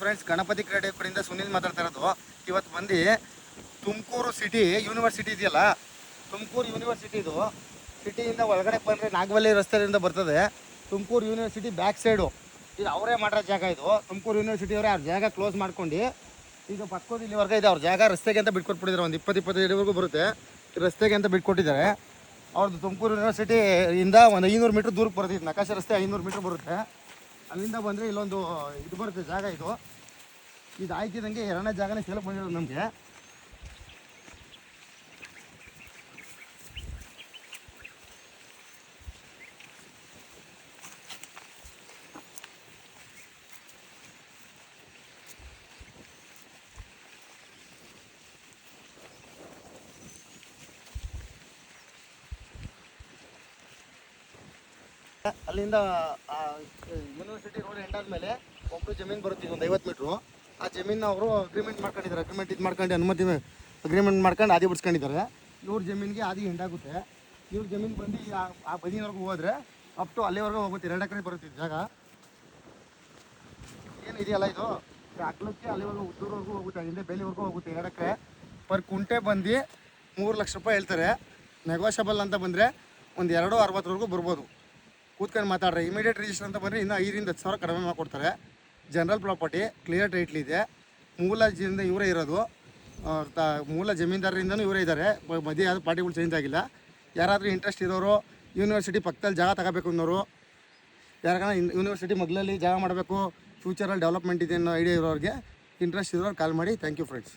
Friends, Ganapati ಕ್ರೀಡೆ ಕಡೆಯಿಂದ ಸುನಿಲ್ ಮಾತಾಡ್ತಾ ಇರೋದು. ಇವತ್ತು ಬಂದು ತುಮಕೂರು ಸಿಟಿ ಯೂನಿವರ್ಸಿಟಿ ಇದೆಯಲ್ಲ, ತುಮಕೂರು ಯೂನಿವರ್ಸಿಟಿ ಇದು ಸಿಟಿಯಿಂದ ಒಳಗಡೆ ಬಂದರೆ ನಾಗವಲ್ಲಿ ರಸ್ತೆಯಿಂದ ಬರ್ತದೆ. ತುಮಕೂರು ಯೂನಿವರ್ಸಿಟಿ ಬ್ಯಾಕ್ ಸೈಡು ಇದು ಅವರೇ ಮಾಡಿರೋ ಜಾಗ. ಇದು ತುಮಕೂರು ಯೂನಿವರ್ಸಿಟಿಯವರೇ ಅವ್ರ ಜಾಗ ಕ್ಲೋಸ್ ಮಾಡ್ಕೊಂಡು ಈಗ ಪಕ್ಕದ ಇಲ್ಲಿವರೆಗೆ ಇದೆ ಅವ್ರ ಜಾಗ. ರಸ್ತೆಗೆ ಅಂತ ಬಿಟ್ಕೊಟ್ಬಿಟ್ಟಿದ್ದಾರೆ. ಒಂದು 20-25 ಅಡಿವರೆಗೂ ಬರುತ್ತೆ. ರಸ್ತೆಗೆ ಅಂತ ಬಿಟ್ಕೊಟ್ಟಿದ್ದಾರೆ. ಅವ್ರದ್ದು ತುಮಕೂರು ಯೂನಿವರ್ಸಿಟಿಯಿಂದ ಒಂದು 500 ಮೀಟ್ರ್ ದೂರಕ್ಕೆ ಬರುತ್ತೆ. ಇದು ನಕಾಶೆ ರಸ್ತೆ 500 ಮೀಟ್ರ್ ಬರುತ್ತೆ. ಅಲ್ಲಿಂದ ಬಂದರೆ ಇಲ್ಲೊಂದು ಇದು ಬರುತ್ತೆ ಜಾಗ. ಇದು ಆಯ್ತಿದಂಗೆ ಎರಡನೇ ಜಾಗನೇ ಸೇಲಕ್ಕೆ ಬಂದಿರೋದು ನಮಗೆ. ಅಲ್ಲಿಂದ ಯೂನಿವರ್ಸಿಟಿ ರೋಡ್ ಎಂಡ್ ಆದಮೇಲೆ ಒಬ್ಬರು ಜಮೀನು ಬರುತ್ತೆ, ಒಂದು 50 ಮೀಟ್ರು. ಆ ಜಮೀನು ಅವರು ಅಗ್ರಿಮೆಂಟ್ ಮಾಡ್ಕೊಂಡಿದ್ದಾರೆ. ಅನುಮತಿ ಅಗ್ರಿಮೆಂಟ್ ಮಾಡ್ಕೊಂಡು ಆದಿ ಬಿಡಿಸ್ಕೊಂಡಿದ್ದಾರೆ. ಇವ್ರ ಜಮೀನಿಗೆ ಆದಿ ಎಂಡಾಗುತ್ತೆ. ಇವ್ರ ಜಮೀನು ಬಂದು ಆ ಬದಿನವರೆಗೂ ಹೋದರೆ ಅಪ್ ಟು ಅಲ್ಲಿವರೆಗೂ ಹೋಗುತ್ತೆ. 2 ಎಕರೆ ಬರುತ್ತೆ ಜಾಗ. ಏನಿದೆಯಲ್ಲ ಇದು ಅಗ್ಲಕ್ಕೆ ಅಲ್ಲಿವರೆಗೂ ಉದ್ದೂರವರೆಗೂ ಹೋಗುತ್ತೆ. ಹಿಂದೆ ಬೇಲಿವರೆಗೂ ಹೋಗುತ್ತೆ. 2 ಎಕರೆ ಪರ್ ಕುಂಟೆ ಬಂದು 3 ಲಕ್ಷ ರೂಪಾಯಿ ಹೇಳ್ತಾರೆ. ನೆಗೋಷಿಯಬಲ್ ಅಂತ ಬಂದರೆ ಒಂದು 2.60ವರೆಗೂ ಬರ್ಬೋದು. ಕೂತ್ಕೊಂಡು ಮಾತಾಡ್ರೆ. ಇಮಿಡಿಯೇಟ್ ರಿಜಿಸ್ಟರ್ ಅಂತ ಬಂದರೆ ಇನ್ನೂ 5-10 ಸಾವಿರ ಕಡಿಮೆ ಮಾಡಿಕೊಡ್ತಾರೆ. ಜನರಲ್ ಪ್ರಾಪರ್ಟಿ ಕ್ಲಿಯರ್ ಟೈಟ್ಲ್ ಇದೆ. ಮೂಲ ಜೀವನದಿಂದ ಇವರೇ ಇರೋದು. ಮೂಲ ಜಮೀನ್ದಾರರಿಂದನೂ ಇವರೇ ಇದ್ದಾರೆ. ಮಧ್ಯೆ ಯಾವುದು ಪಾರ್ಟಿಗಳು ಚೇಂಜ್ ಆಗಿಲ್ಲ. ಯಾರಾದರೂ ಇಂಟ್ರೆಸ್ಟ್ ಇರೋರು, ಯೂನಿವರ್ಸಿಟಿ ಪಕ್ಕದಲ್ಲಿ ಜಾಗ ತಗೋಬೇಕು ಅನ್ನೋರು, ಯಾರಾಗ ಯೂನಿವರ್ಸಿಟಿ ಮಗ್ಲಲ್ಲಿ ಜಾಗ ಮಾಡಬೇಕು, ಫ್ಯೂಚರಲ್ಲಿ ಡೆವಲಪ್ಮೆಂಟ್ ಇದೆ ಅನ್ನೋ ಐಡಿಯಾ ಇರೋರಿಗೆ, ಇಂಟ್ರೆಸ್ಟ್ ಇರೋರು ಕಾಲ್ ಮಾಡಿ. Thank you friends.